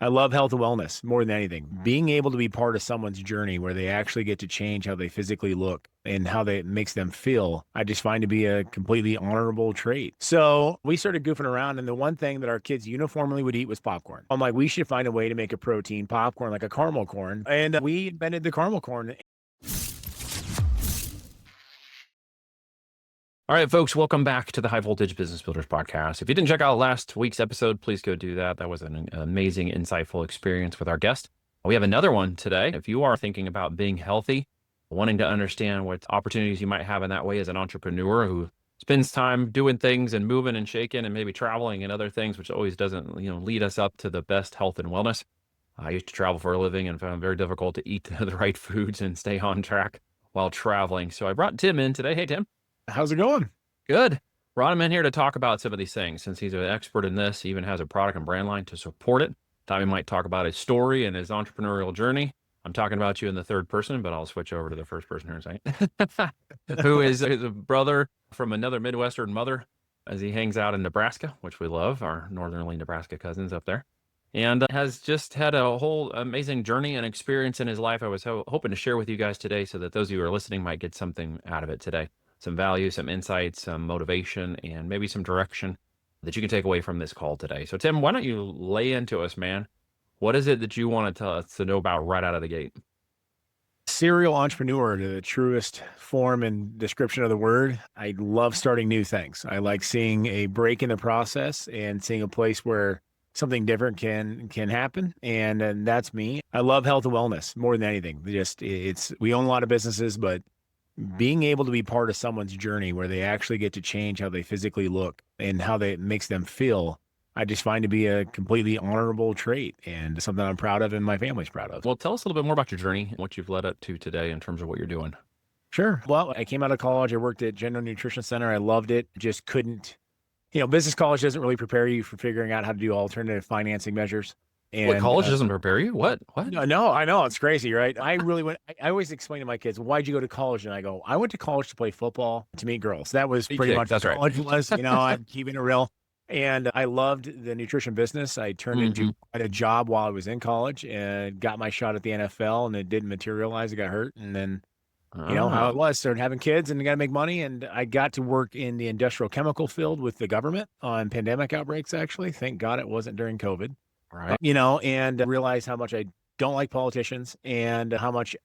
I love health and wellness more than anything. Being able to be part of someone's journey where they actually get to change how they physically look and how it makes them feel, I just find to be a completely honorable trait. So we started goofing around, and the one thing that our kids uniformly would eat was popcorn. I'm like, we should find a way to make a protein popcorn, like a caramel corn. And we invented the caramel corn. All right, folks, welcome back to the High Voltage Business Builders Podcast. If you didn't check out last week's episode, please go do that. That was an amazing, insightful experience with our guest. We have another one today. If you are thinking about being healthy, wanting to understand what opportunities you might have in that way as an entrepreneur who spends time doing things and moving and shaking and maybe traveling and other things, which always doesn't, lead us up to the best health and wellness. I used to travel for a living and found it very difficult to eat the right foods and stay on track while traveling. So I brought Tim in today. Hey, Tim. How's it going? Good. Brought him in here to talk about some of these things. Since he's an expert in this, he even has a product and brand line to support it. Thought he might talk about his story and his entrepreneurial journey. I'm talking about you in the third person, but I'll switch over to the first person here in a second. Who is a brother from another Midwestern mother as he hangs out in Nebraska, which we love, our northerly Nebraska cousins up there. And has just had a whole amazing journey and experience in his life I was hoping to share with you guys today so that those of you who are listening might get something out of it today. Some value, some insights, some motivation, and maybe some direction that you can take away from this call today. So, Tim, why don't you lay into us, man? What is it that you want to tell us to know about right out of the gate? Serial entrepreneur, the truest form and description of the word. I love starting new things. I like seeing a break in the process and seeing a place where something different can happen. And that's me. I love health and wellness more than anything. We own a lot of businesses, but being able to be part of someone's journey where they actually get to change how they physically look and how it makes them feel, I just find to be a completely honorable trait and something I'm proud of and my family's proud of. Well, tell us a little bit more about your journey, what you've led up to today in terms of what you're doing. Sure. Well, I came out of college. I worked at General Nutrition Center. I loved it. Just couldn't, business college doesn't really prepare you for figuring out how to do alternative financing measures. And college doesn't prepare you? What? No, I know. It's crazy, right? I always explain to my kids, why'd you go to college? And I go, I went to college to play football, to meet girls. That was pretty much what college was. I'm keeping it real. And I loved the nutrition business. I turned into quite a job while I was in college and got my shot at the NFL, and it didn't materialize. I got hurt. And then, how it was, started having kids and got to make money. And I got to work in the industrial chemical field with the government on pandemic outbreaks, actually. Thank God it wasn't during COVID. Right. And realized how much I don't like politicians and how much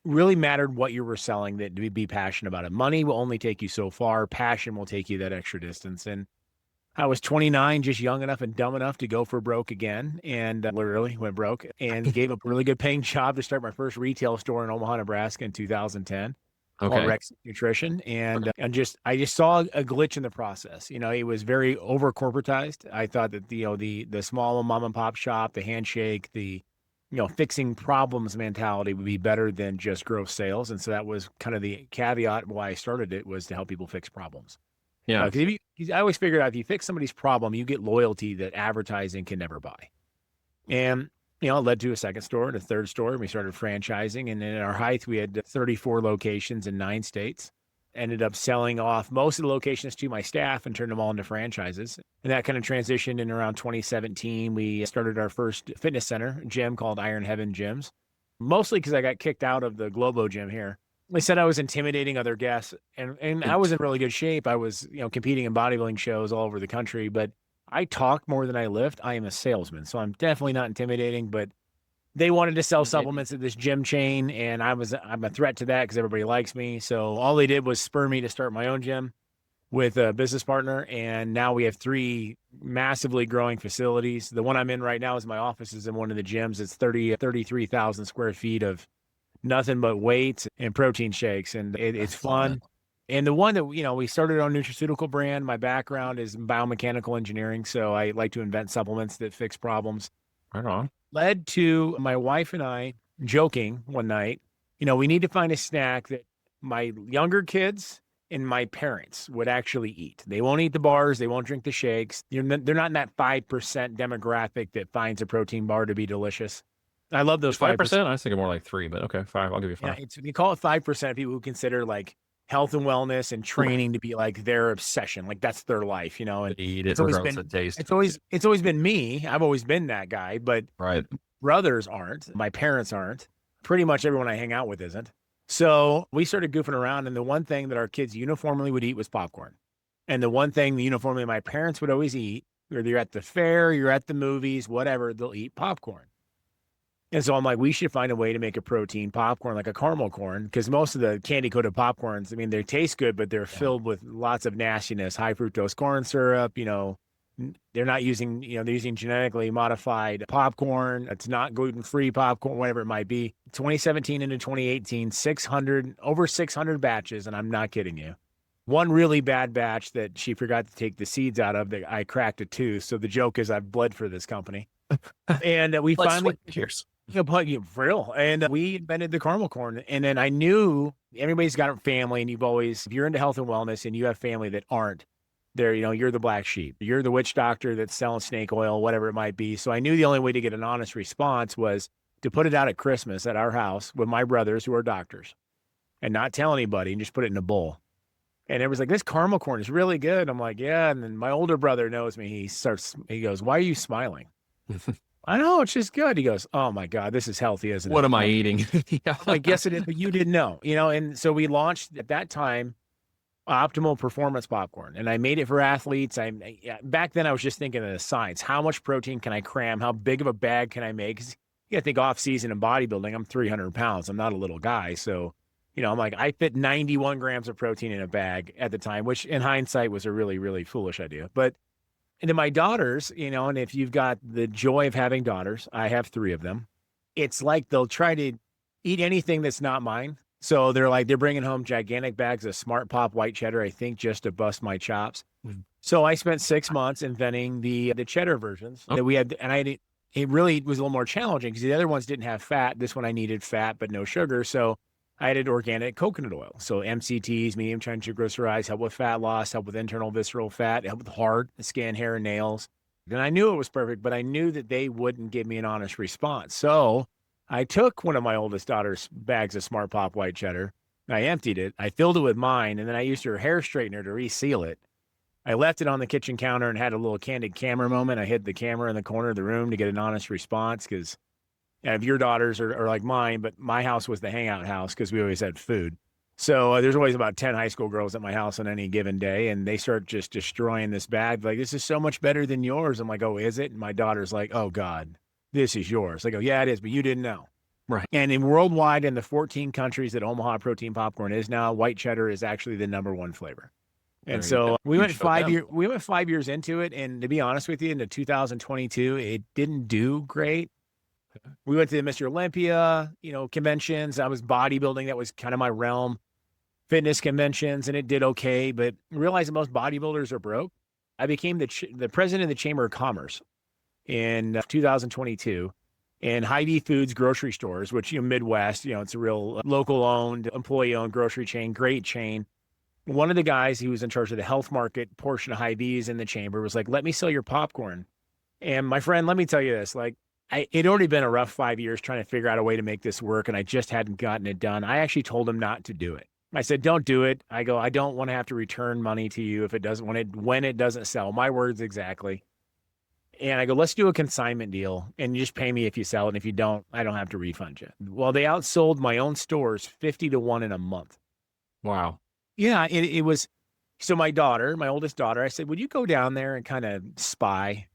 really mattered what you were selling, that to be passionate about it. Money will only take you so far. Passion will take you that extra distance. And I was 29, just young enough and dumb enough to go for broke again, and literally went broke and gave up a really good paying job to start my first retail store in Omaha, Nebraska in 2010. Called Rexius Nutrition. And I just saw a glitch in the process. It was very over corporatized. I thought that the small mom and pop shop, the handshake, the fixing problems mentality would be better than just gross sales. And so that was kind of the caveat why I started it, was to help people fix problems. Yeah. I always figured out if you fix somebody's problem, you get loyalty that advertising can never buy. And it led to a second store and a third store, and we started franchising. And in our height, we had 34 locations in 9 states. Ended up selling off most of the locations to my staff and turned them all into franchises. And that kind of transitioned in around 2017. We started our first fitness center gym called Iron Heaven Gyms, mostly because I got kicked out of the Globo gym here. They said I was intimidating other guests, and I was in really good shape. I was, competing in bodybuilding shows all over the country, but I talk more than I lift. I am a salesman, so I'm definitely not intimidating, but they wanted to sell supplements at this gym chain, and I'm a threat to that because everybody likes me. So all they did was spur me to start my own gym with a business partner, and now we have 3 massively growing facilities. The one I'm in right now is my office is in one of the gyms. It's 33,000 square feet of nothing but weights and protein shakes, and it's fun. And the one that, we started our nutraceutical brand. My background is biomechanical engineering, so I like to invent supplements that fix problems. Right on. Led to my wife and I joking one night, we need to find a snack that my younger kids and my parents would actually eat. They won't eat the bars. They won't drink the shakes. They're not in that 5% demographic that finds a protein bar to be delicious. I love those 5%. I was thinking more like 3, but okay, 5. I'll give you 5. Yeah, we call it 5% of people who consider like health and wellness and Right. training to be like their obsession. Like that's their life, you know, and To eat it it's always regardless been, of taste. it's always been me. I've always been that guy, but Right. brothers aren't. My parents aren't. Pretty much everyone I hang out with isn't. So we started goofing around, and the one thing that our kids uniformly would eat was popcorn. And the one thing that uniformly my parents would always eat, whether you're at the fair, you're at the movies, whatever, they'll eat popcorn. And so I'm like, we should find a way to make a protein popcorn, like a caramel corn, because most of the candy coated popcorns, I mean, they taste good, but they're Yeah. filled with lots of nastiness, high fructose corn syrup, you know. They're not using, you know, they're using genetically modified popcorn. It's not gluten-free popcorn, whatever it might be. 2017 into 2018, 600, over 600 batches. And I'm not kidding you. One really bad batch that she forgot to take the seeds out of that I cracked a tooth. So the joke is I've bled for this company. And we Let's finally, switch gears. yeah, but you for real. And we invented the caramel corn. And then I knew everybody's got a family, and you've always, if you're into health and wellness and you have family that aren't, there, you know, you're the black sheep. You're the witch doctor that's selling snake oil, whatever it might be. So I knew the only way to get an honest response was to put it out at Christmas at our house with my brothers who are doctors and not tell anybody and just put it in a bowl. And it was like, this caramel corn is really good. I'm like, yeah. And then my older brother knows me. He goes, why are you smiling? I know, it's just good. He goes, oh my God, this is healthy, isn't it? What am I eating? Yeah. I'm like, yes, it is, but you didn't know, you know? And so we launched at that time optimal performance popcorn, and I made it for athletes. Back then I was just thinking of the science. How much protein can I cram? How big of a bag can I make? 'Cause you got to think off season in bodybuilding. I'm 300 pounds. I'm not a little guy. So, you know, I'm like, I fit 91 grams of protein in a bag at the time, which in hindsight was a really, really foolish idea. But and then my daughters, you know, and if you've got the joy of having daughters, I have three of them. It's like they'll try to eat anything that's not mine. So they're bringing home gigantic bags of Smart Pop white cheddar, I think, just to bust my chops. Mm. So I spent 6 months inventing the cheddar versions Oh, that we had, and it really was a little more challenging because the other ones didn't have fat. This one I needed fat but no sugar, so I added organic coconut oil. So MCTs, medium chain triglycerides, help with fat loss, help with internal visceral fat, help with heart, skin, hair, and nails. And I knew it was perfect, but I knew that they wouldn't give me an honest response. So I took one of my oldest daughter's bags of Smart Pop white cheddar. I emptied it. I filled it with mine, and then I used her hair straightener to reseal it. I left it on the kitchen counter and had a little candid camera moment. I hid the camera in the corner of the room to get an honest response because if your daughters are like mine, but my house was the hangout house because we always had food. So there's always about 10 high school girls at my house on any given day, and they start just destroying this bag. Like, this is so much better than yours. I'm like, oh, is it? And my daughter's like, oh, God, this is yours. I go, yeah, it is, but you didn't know. right. And in worldwide, in the 14 countries that Omaha Protein Popcorn is now, white cheddar is actually the number one flavor. There And you so go. we You went showed five them. year we went 5 years into it, and to be honest with you, into 2022, it didn't do great. We went to the Mr. Olympia, you know, conventions. I was bodybuilding. That was kind of my realm. Fitness conventions, and it did okay, but realized that most bodybuilders are broke. I became the president of the Chamber of Commerce in 2022 in Hy-Vee Foods grocery stores, which, you know, Midwest, you know, it's a real local owned, employee owned grocery chain, great chain. One of the guys who was in charge of the health market portion of Hy-Vee's in the chamber was like, let me sell your popcorn. And my friend, let me tell you this, like, it'd already been a rough 5 years trying to figure out a way to make this work, and I just hadn't gotten it done. I actually told him not to do it. I said, don't do it. I go, I don't want to have to return money to you if it doesn't, when it doesn't sell. My words exactly. And I go, let's do a consignment deal and you just pay me if you sell it. And if you don't, I don't have to refund you. Well, they outsold my own stores 50-1 in a month. Wow. Yeah, it was. So my daughter, my oldest daughter, I said, would you go down there and kind of spy,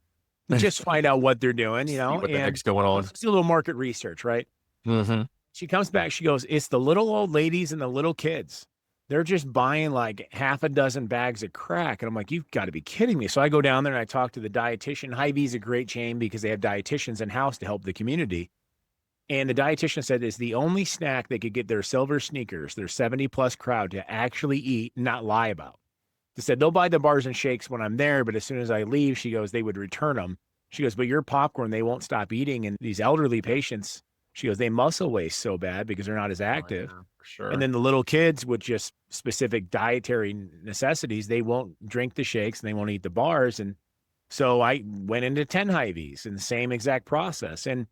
just find out what they're doing, you See know, what the and heck's going on. let's do a little market research, right? Mm-hmm. She comes back, she goes, it's the little old ladies and the little kids. They're just buying like half a dozen bags of crack. And I'm like, you've got to be kidding me. So I go down there and I talk to the dietitian. Hy-Vee's a great chain because they have dietitians in-house to help the community. And the dietitian said it's the only snack they could get their silver sneakers, their 70+ crowd, to actually eat, not lie about. They said they'll buy the bars and shakes when I'm there, but as soon as I leave, she goes, they would return them. She goes, but your popcorn, they won't stop eating. And these elderly patients, she goes, they muscle waste so bad because they're not as active. Oh, yeah, for sure. And then the little kids with just specific dietary necessities, they won't drink the shakes and they won't eat the bars. And so I went into 10 Hy-Vees in the same exact process. And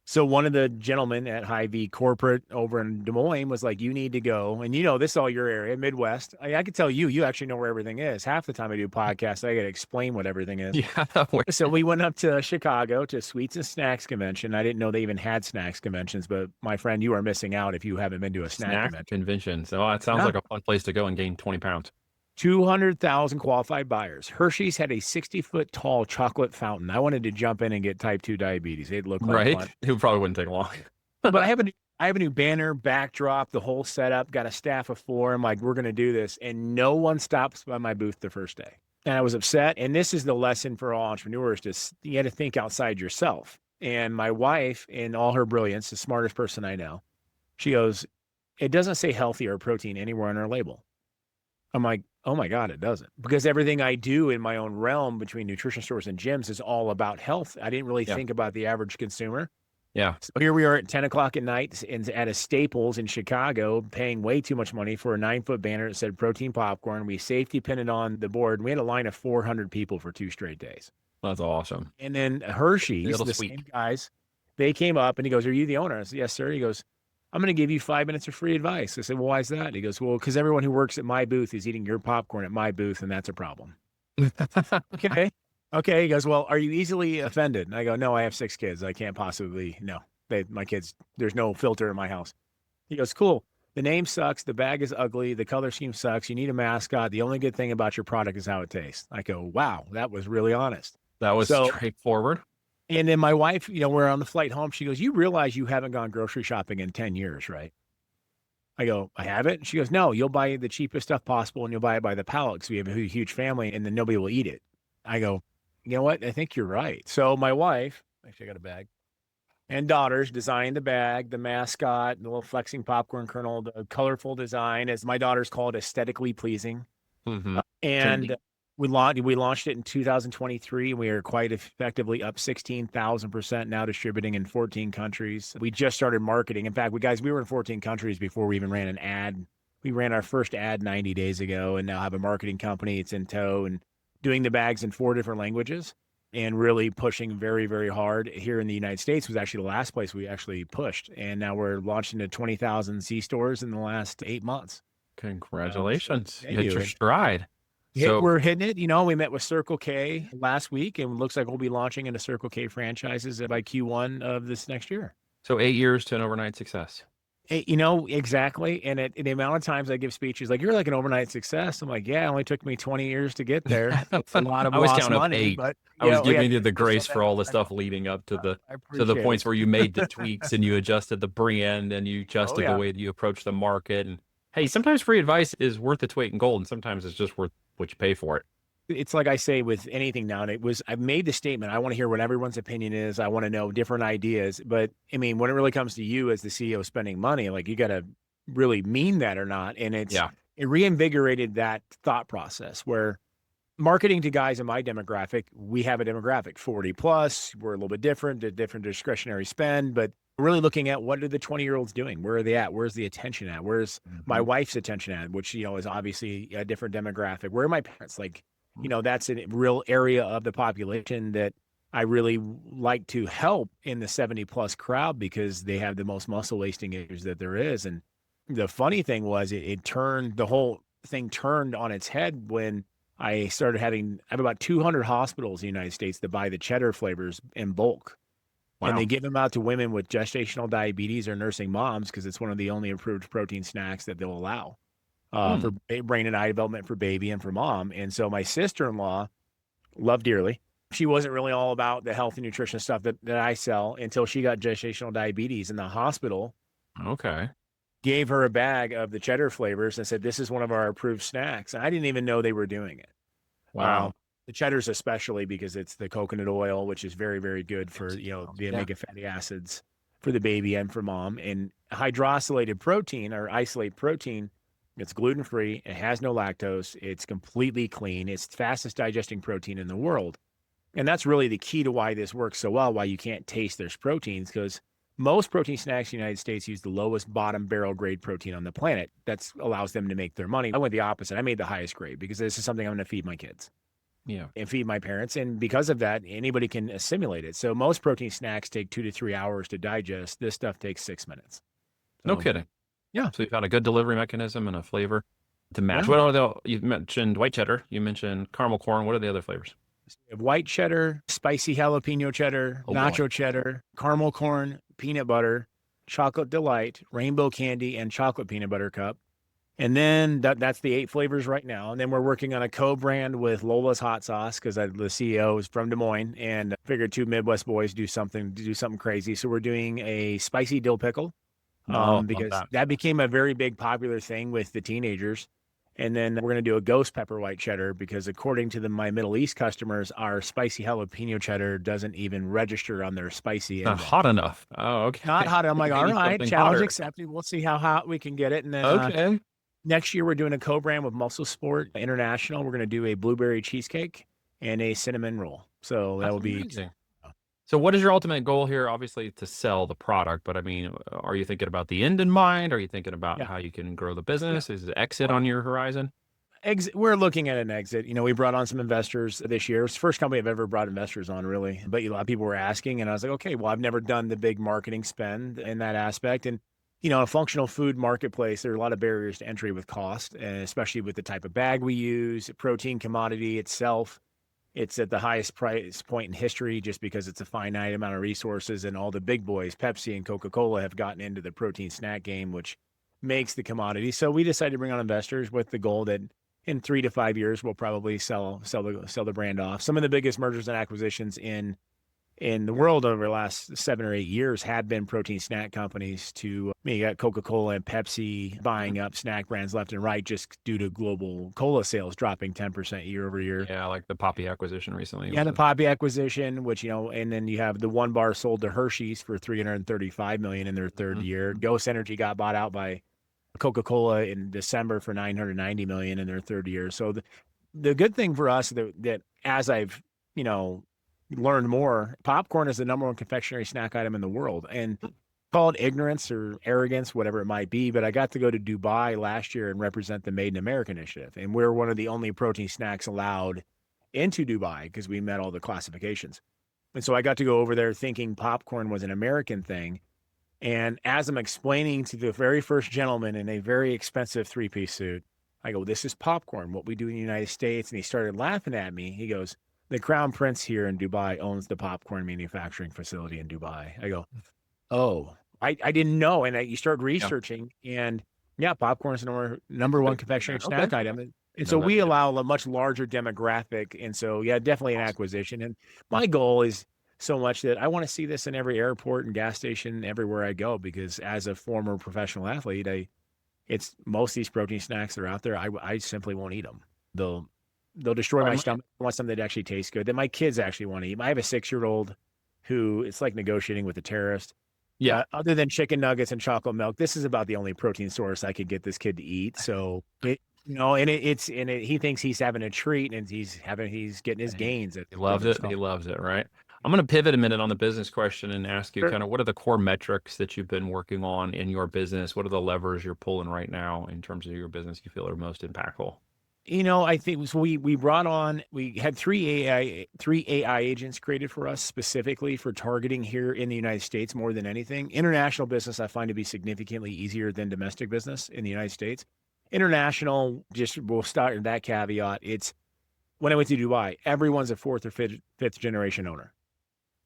So one of the gentlemen at Hy-Vee corporate over in Des Moines was like, you need to go. And this is all your area, Midwest. I could tell you actually know where everything is. Half the time I do podcasts, I got to explain what everything is. Yeah. So we went up to Chicago to Sweets and Snacks Convention. I didn't know they even had snacks conventions, but my friend, you are missing out if you haven't been to a snack Snack convention. convention. So it sounds Yeah. like a fun place to go and gain 20 pounds. 200,000 qualified buyers. Hershey's had a 60-foot tall chocolate fountain. I wanted to jump in and get type 2 diabetes. It looked like Right. fun. It probably wouldn't take long. But I have a new banner, backdrop, the whole setup, got a staff of 4. I'm like, we're going to do this. And no one stops by my booth the first day. And I was upset. And this is the lesson for all entrepreneurs, you got to think outside yourself. And my wife, in all her brilliance, the smartest person I know, she goes, it doesn't say healthy or protein anywhere on our label. I'm like, oh my God, it doesn't. Because everything I do in my own realm between nutrition stores and gyms is all about health. I didn't really think about the average consumer. Yeah. So here we are at 10 o'clock at night at a Staples in Chicago, paying way too much money for a 9-foot banner that said protein popcorn. We safety pinned it on the board. We had a line of 400 people for 2 straight days. That's awesome. And then Hershey's, the same guys, they came up and he goes, are you the owner? I said, yes, sir. He goes, I'm going to give you 5 minutes of free advice. I said, well, why is that? He goes, well, because everyone who works at my booth is eating your popcorn at my booth, and that's a problem. Okay. Okay. He goes, well, are you easily offended? And I go, no, I have 6 kids. I can't possibly, no. My kids, there's no filter in my house. He goes, cool. The name sucks. The bag is ugly. The color scheme sucks. You need a mascot. The only good thing about your product is how it tastes. I go, wow, that was really honest. That was straightforward. And then my wife, we're on the flight home. She goes, you realize you haven't gone grocery shopping in 10 years, right? I go, I haven't? She goes, no, you'll buy the cheapest stuff possible and you'll buy it by the pallet because we have a huge family and then nobody will eat it. I go, you know what? I think you're right. So my wife, actually I got a bag, and daughters designed the bag, the mascot, the little flexing popcorn kernel, the colorful design, as my daughters call it, aesthetically pleasing. Mm-hmm. And we launched it in 2023. We are quite effectively up 16,000% now, distributing in 14 countries. We just started marketing. In fact, we were in 14 countries before we even ran an ad. We ran our first ad 90 days ago and now have a marketing company. It's in tow and doing the bags in 4 different languages and really pushing very, very hard. Here in the United States was actually the last place we actually pushed. And now we're launching to 20,000 C-stores in the last 8 months. Congratulations. You hit your stride. We're hitting it. We met with Circle K last week, and it looks like we'll be launching into Circle K franchises by Q1 of this next year. So 8 years to an overnight success. Exactly. And the amount of times I give speeches like, you're like an overnight success. I'm like, yeah, it only took me 20 years to get there. It's a lot of lost money. 8. But I was giving you the grace for all the stuff leading up to the points where you made the tweaks and you adjusted the brand and you adjusted the way that you approach the market. And hey, sometimes free advice is worth its weight in gold, and sometimes it's just worth what you pay for it. It's like I say with anything now, and I made the statement, I want to hear what everyone's opinion is. I want to know different ideas. But I mean, when it really comes to you as the CEO spending money, like you got to really mean that or not. And it reinvigorated that thought process where marketing to guys in my demographic, we have a demographic 40 plus, we're a little bit different, a different discretionary spend, but really looking at what are the 20-year-olds doing? Where are they at? Where's the attention at? Where's my wife's attention at? Which, is obviously a different demographic. Where are my parents? Like, that's a real area of the population that I really like to help in the 70 plus crowd because they have the most muscle wasting issues that there is. And the funny thing was the whole thing turned on its head when I started I have about 200 hospitals in the United States that buy the cheddar flavors in bulk. Wow. And they give them out to women with gestational diabetes or nursing moms because it's one of the only approved protein snacks that they'll allow for brain and eye development for baby and for mom. And so my sister-in-law, loved dearly, she wasn't really all about the health and nutrition stuff that I sell until she got gestational diabetes in the hospital. Okay. Gave her a bag of the cheddar flavors and said, this is one of our approved snacks. And I didn't even know they were doing it. Wow. The cheddars especially because it's the coconut oil, which is very, very good for, the omega fatty acids for the baby and for mom. And hydrosylated protein or isolate protein, it's gluten-free. It has no lactose. It's completely clean. It's the fastest digesting protein in the world. And that's really the key to why this works so well, why you can't taste there's proteins, because most protein snacks in the United States use the lowest bottom barrel grade protein on the planet. That allows them to make their money. I went the opposite. I made the highest grade because this is something I'm going to feed my kids. Yeah. and feed my parents. And because of that, anybody can assimilate it. So most protein snacks take 2 to 3 hours to digest. This stuff takes 6 minutes. No So kidding. yeah, So you've got a good delivery mechanism and a flavor to match. yeah. What are the, you mentioned white cheddar, you mentioned caramel corn. What are the other flavors? We have white cheddar, spicy jalapeno cheddar, Oh boy. nacho cheddar, caramel corn, peanut butter, chocolate delight, rainbow candy, and chocolate peanut butter cup. And then that's the 8 flavors right now. And then we're working on a co-brand with Lola's hot sauce because the CEO is from Des Moines and figured two Midwest boys do something crazy. So we're doing a spicy dill pickle Oh, love because that. that became a very big popular thing with the teenagers. And then we're going to do a ghost pepper white cheddar because according to my Middle East customers, our spicy jalapeno cheddar doesn't even register on their spicy Not index. hot enough. Oh, okay. Not hot. I'm like, They all need right, something challenge hotter. accepted. We'll see how hot we can get it. And then Okay. next year, we're doing a co-brand with Muscle Sport International. We're going to do a blueberry cheesecake and a cinnamon roll. So that That's will be amazing. So what is your ultimate goal here? Obviously to sell the product, but I mean, are you thinking about the end in mind? Are you thinking about yeah. how you can grow the business? Is it exit on your horizon? We're looking at an exit. We brought on some investors this year. It's the first company I've ever brought investors on, really. But a lot of people were asking, and I was like, okay, well, I've never done the big marketing spend in that aspect. And a functional food marketplace, there are a lot of barriers to entry with cost, and especially with the type of bag we use, protein commodity itself. It's at the highest price point in history just because it's a finite amount of resources, and all the big boys, Pepsi and Coca-Cola, have gotten into the protein snack game, which makes the commodity. So we decided to bring on investors with the goal that in 3 to 5 years we'll probably sell the brand off. Some of the biggest mergers and acquisitions in the world over the last 7 or 8 years had been protein snack companies. You got Coca-Cola and Pepsi buying up snack brands left and right just due to global cola sales dropping 10% year over year. Yeah, like the Poppy acquisition recently. Yeah, the Poppy acquisition, which, and then you have the one bar sold to Hershey's for $335 million in their third year. Ghost Energy got bought out by Coca-Cola in December for $990 million in their third year. So the good thing for us that as I've, learned more, popcorn is the number one confectionery snack item in the world. And call it ignorance or arrogance, whatever it might be, but I got to go to Dubai last year and represent the Made in America initiative. And we're one of the only protein snacks allowed into Dubai because we met all the classifications. And so I got to go over there thinking popcorn was an American thing. And as I'm explaining to the very first gentleman in a very expensive 3-piece suit, I go, this is popcorn, what we do in the United States. And he started laughing at me. He goes, the Crown Prince here in Dubai owns the popcorn manufacturing facility in Dubai. I go, oh, I didn't know. And you start researching, and yeah, popcorn is the number one confectionery snack item. And so we allow a much larger demographic. And so, yeah, definitely an acquisition. And my goal is so much that I want to see this in every airport and gas station everywhere I go, because as a former professional athlete, it's most of these protein snacks that are out there, I simply won't eat them. They'll destroy my stomach. I want something that actually tastes good, that my kids actually want to eat. I have a 6-year-old who it's like negotiating with a terrorist. Yeah. Other than chicken nuggets and chocolate milk, this is about the only protein source I could get this kid to eat. So he thinks he's having a treat, and he's getting his gains. He loves it. He loves it. Right. I'm going to pivot a minute on the business question and ask you kind of what are the core metrics that you've been working on in your business? What are the levers you're pulling right now in terms of your business you feel are most impactful? I think so we had three AI agents created for us specifically for targeting here in the United States more than anything. International business I find to be significantly easier than domestic business in the United States. International, just we'll start with that caveat. It's when I went to Dubai, everyone's a fourth or fifth generation owner.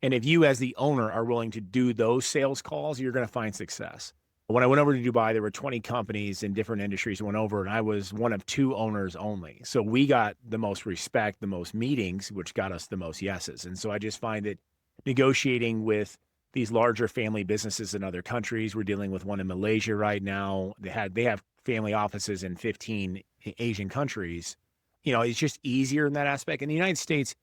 And if you as the owner are willing to do those sales calls, you're going to find success. When I went over to Dubai, there were 20 companies in different industries went over, and I was one of 2 owners only. So we got the most respect, the most meetings, which got us the most yeses. And so I just find that negotiating with these larger family businesses in other countries, we're dealing with one in Malaysia right now. They have family offices in 15 Asian countries. It's just easier in that aspect. In the United States,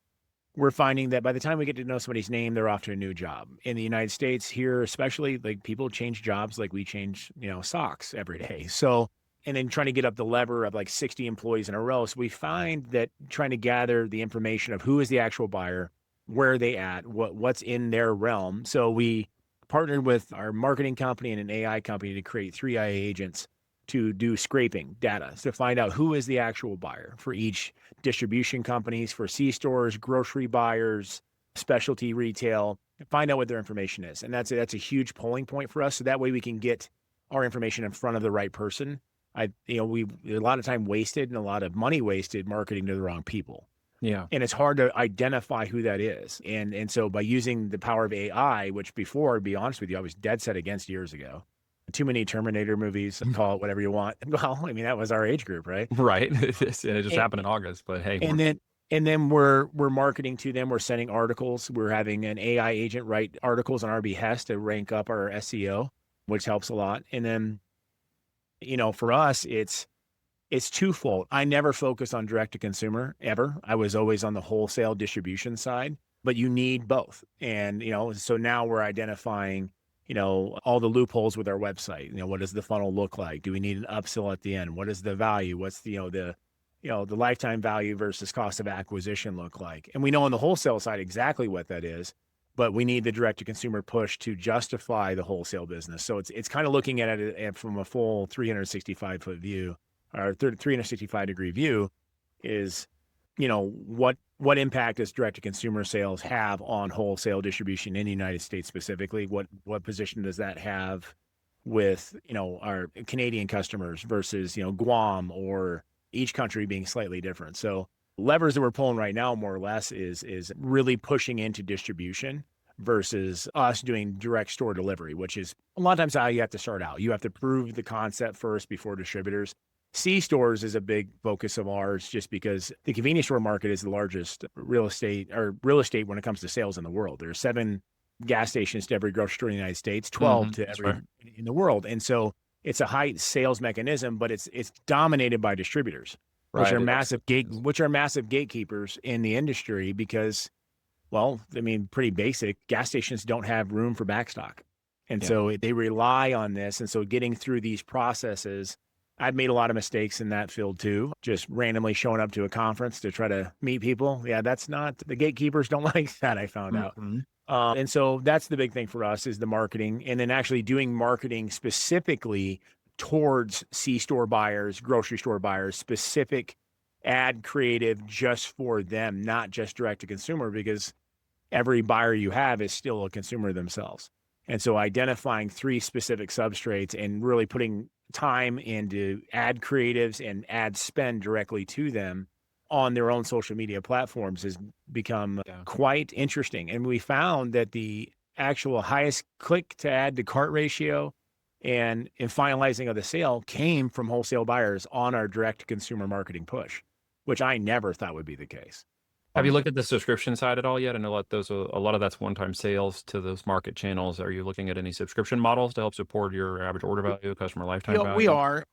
we're finding that by the time we get to know somebody's name, they're off to a new job. In the United States here, especially, like people change jobs like we change, socks every day. So, and then trying to get up the lever of like 60 employees in a row. So we find that trying to gather the information of who is the actual buyer, where are they at, what's in their realm. So we partnered with our marketing company and an AI company to create 3 AI agents to do scraping data to find out who is the actual buyer for each distribution companies, for C-stores, grocery buyers, specialty retail, find out what their information is. And that's a huge polling point for us. So that way we can get our information in front of the right person. We a lot of time wasted and a lot of money wasted marketing to the wrong people. Yeah. And it's hard to identify who that is. And so by using the power of AI, which before, to be honest with you, I was dead set against years ago. Too many Terminator movies, call it whatever you want. Well, I mean, that was our age group, right? Right. And it just happened in August, but hey. And then we're marketing to them. We're sending articles. We're having an AI agent write articles on our behest to rank up our SEO, which helps a lot. And then, for us, it's twofold. I never focused on direct to consumer ever. I was always on the wholesale distribution side, but you need both. And, so now we're identifying, all the loopholes with our website. What does the funnel look like? Do we need an upsell at the end? What is the value? What's the lifetime value versus cost of acquisition look like? And we know on the wholesale side exactly what that is, but we need the direct to consumer push to justify the wholesale business. So it's kind of looking at it from a full 365 foot view, or 365 degree view is, what impact does direct to consumer sales have on wholesale distribution in the United States specifically? What position does that have with, our Canadian customers versus, Guam, or each country being slightly different. So levers that we're pulling right now, more or less, is really pushing into distribution versus us doing direct store delivery, which is a lot of times how you have to start out. You have to prove the concept first before distributors. C-stores is a big focus of ours just because the convenience store market is the largest real estate when it comes to sales in the world. There are 7 gas stations to every grocery store in the United States, 12 to every in the world. And so it's a high sales mechanism, but it's dominated by distributors, which are massive gatekeepers in the industry because, well, I mean, pretty basic. Gas stations don't have room for backstock. And so they rely on this. And so getting through these processes, I've made a lot of mistakes in that field too, just randomly showing up to a conference to try to meet people. Yeah, the gatekeepers don't like that, I found out. And so that's the big thing for us is the marketing, and then actually doing marketing specifically towards C-store buyers, grocery store buyers, specific ad creative just for them, not just direct to consumer, because every buyer you have is still a consumer themselves. And so identifying 3 specific substrates and really putting time into ad creatives and ad spend directly to them on their own social media platforms has become quite interesting. And we found that the actual highest click to add to cart ratio and in finalizing of the sale came from wholesale buyers on our direct to consumer marketing push, which I never thought would be the case. Have you looked at the subscription side at all yet? I know a lot of that's one-time sales to those market channels. Are you looking at any subscription models to help support your average order value, customer lifetime value?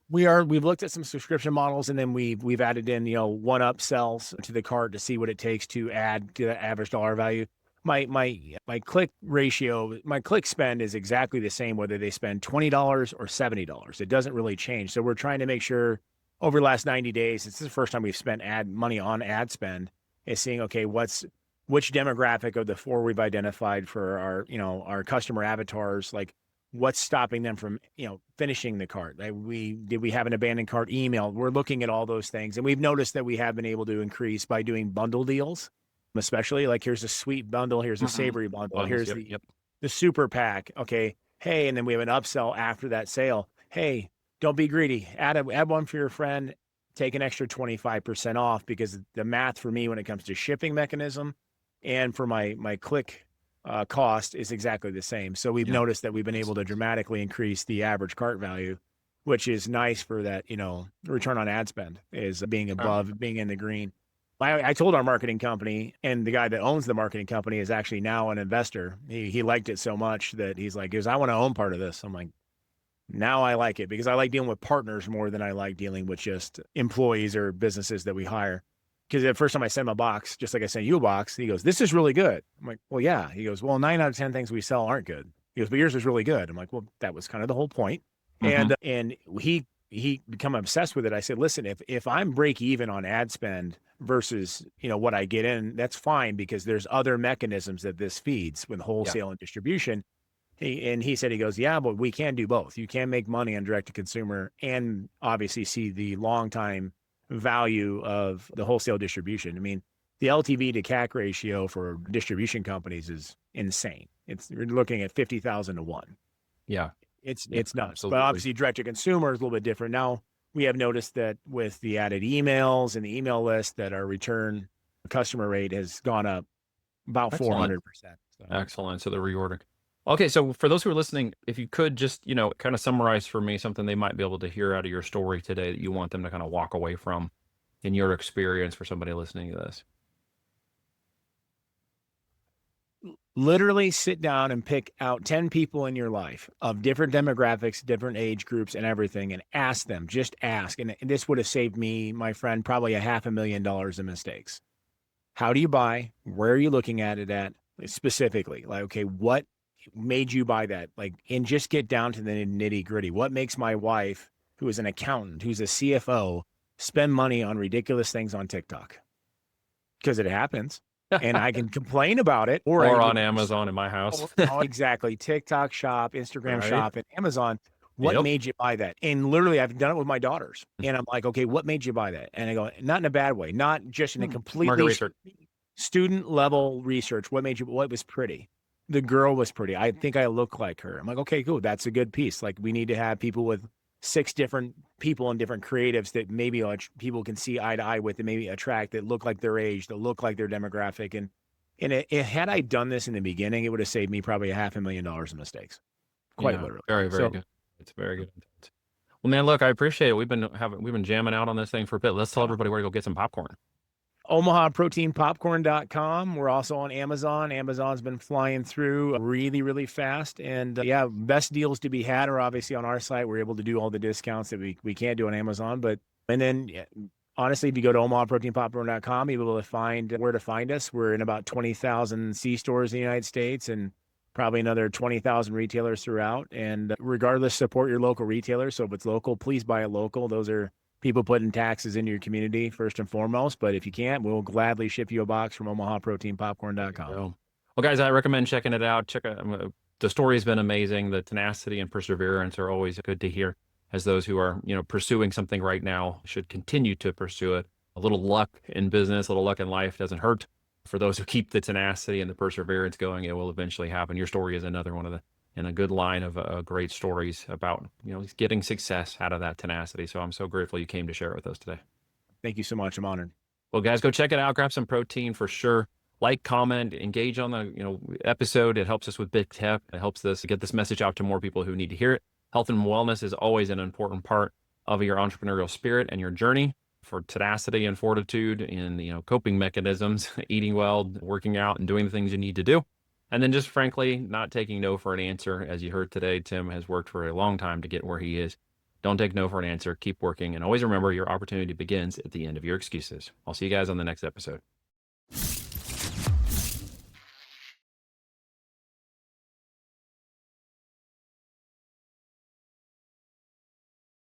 We are. We've looked at some subscription models, and then we've added in, one upsells to the cart to see what it takes to add to the average dollar value. My click ratio, my click spend is exactly the same whether they spend $20 or $70. It doesn't really change. So we're trying to make sure over the last 90 days, it's the first time we've spent money on ad spend, is seeing, okay, which demographic of the 4 we've identified for our customer avatars, like what's stopping them from, finishing the cart? Did we have an abandoned cart email? We're looking at all those things. And we've noticed that we have been able to increase by doing bundle deals, especially like here's a sweet bundle, here's a savory bundle, here's the super pack. Okay. Hey, and then we have an upsell after that sale. Hey, don't be greedy. Add one for your friend. Take an extra 25% off, because the math for me when it comes to shipping mechanism and for my click cost is exactly the same. So we've noticed that we've been able to dramatically increase the average cart value, which is nice for that, return on ad spend is being above, being in the green. I told our marketing company, and the guy that owns the marketing company is actually now an investor. He liked it so much that he's like, I want to own part of this. I'm like, now I like it, because I like dealing with partners more than I like dealing with just employees or businesses that we hire. Because the first time I sent him a box, just like I sent you a box, he goes, "This is really good." I'm like, "Well, yeah." He goes, "Well, 9 out of 10 things we sell aren't good." He goes, "But yours is really good." I'm like, "Well, that was kind of the whole point." And he become obsessed with it. I said, "Listen, if I'm break even on ad spend versus what I get in, that's fine, because there's other mechanisms that this feeds with wholesale and distribution. He said, he goes, yeah, but we can do both. You can make money on direct to consumer and obviously see the long time value of the wholesale distribution. I mean, the LTV to CAC ratio for distribution companies is insane. You're looking at 50,000 to 1. Yeah. It's Yeah, nuts. absolutely. But obviously direct to consumer is a little bit different. Now we have noticed that with the added emails and the email list that our return customer rate has gone up about Excellent. 400%. So. Excellent. So the reordering. Okay, so for those who are listening, if you could just, kind of summarize for me something they might be able to hear out of your story today that you want them to kind of walk away from in your experience for somebody listening to this. Literally sit down and pick out 10 people in your life of different demographics, different age groups and everything, and ask them, just ask. And this would have saved me, my friend, probably $500,000 in mistakes. How do you buy? Where are you looking at it at specifically? Like, okay, what made you buy that? Like, and just get down to the nitty gritty. What makes my wife, who is an accountant, who's a CFO, spend money on ridiculous things on TikTok? Because it happens. And I can complain about it. Or on Amazon in my house. Exactly. TikTok shop, Instagram Right. shop, and Amazon. What made you buy that? And literally, I've done it with my daughters. And I'm like, okay, what made you buy that? And I go, not in a bad way, not just in a completely student level research. What was pretty? The girl was pretty. I think I look like her. I'm like, okay, cool. That's a good piece. Like, we need to have people with 6 different people and different creatives that maybe people can see eye to eye with, and maybe attract, that look like their age, that look like their demographic. And had I done this in the beginning, it would have saved me probably $500,000 in mistakes. Quite literally. Very, very good. It's very good. Well, man, look, I appreciate it. We've been jamming out on this thing for a bit. Let's tell everybody where to go get some popcorn. Omaha Protein Popcorn.com. We're also on Amazon. Amazon's been flying through really, really fast. And best deals to be had are obviously on our site. We're able to do all the discounts that we can't do on Amazon. Honestly, if you go to omahaproteinpopcorn.com, you'll be able to find where to find us. We're in about 20,000 C-stores in the United States and probably another 20,000 retailers throughout. And regardless, support your local retailer. So if it's local, please buy it local. Those are people putting taxes into your community first and foremost. But if you can't, we'll gladly ship you a box from omahaproteinpopcorn.com. Well, guys, I recommend checking it out. The story's been amazing. The tenacity and perseverance are always good to hear, as those who are, pursuing something right now should continue to pursue it. A little luck in business, a little luck in life doesn't hurt. For those who keep the tenacity and the perseverance going, it will eventually happen. Your story is another one of in a good line of great stories about, getting success out of that tenacity. So I'm so grateful you came to share it with us today. Thank you so much. I'm honored. Well, guys, go check it out. Grab some protein for sure. Like, comment, engage on the episode. It helps us with big tech. It helps us get this message out to more people who need to hear it. Health and wellness is always an important part of your entrepreneurial spirit and your journey for tenacity and fortitude in coping mechanisms, eating well, working out, and doing the things you need to do. And then just frankly, not taking no for an answer. As you heard today, Tim has worked for a long time to get where he is. Don't take no for an answer. Keep working. And always remember, your opportunity begins at the end of your excuses. I'll see you guys on the next episode.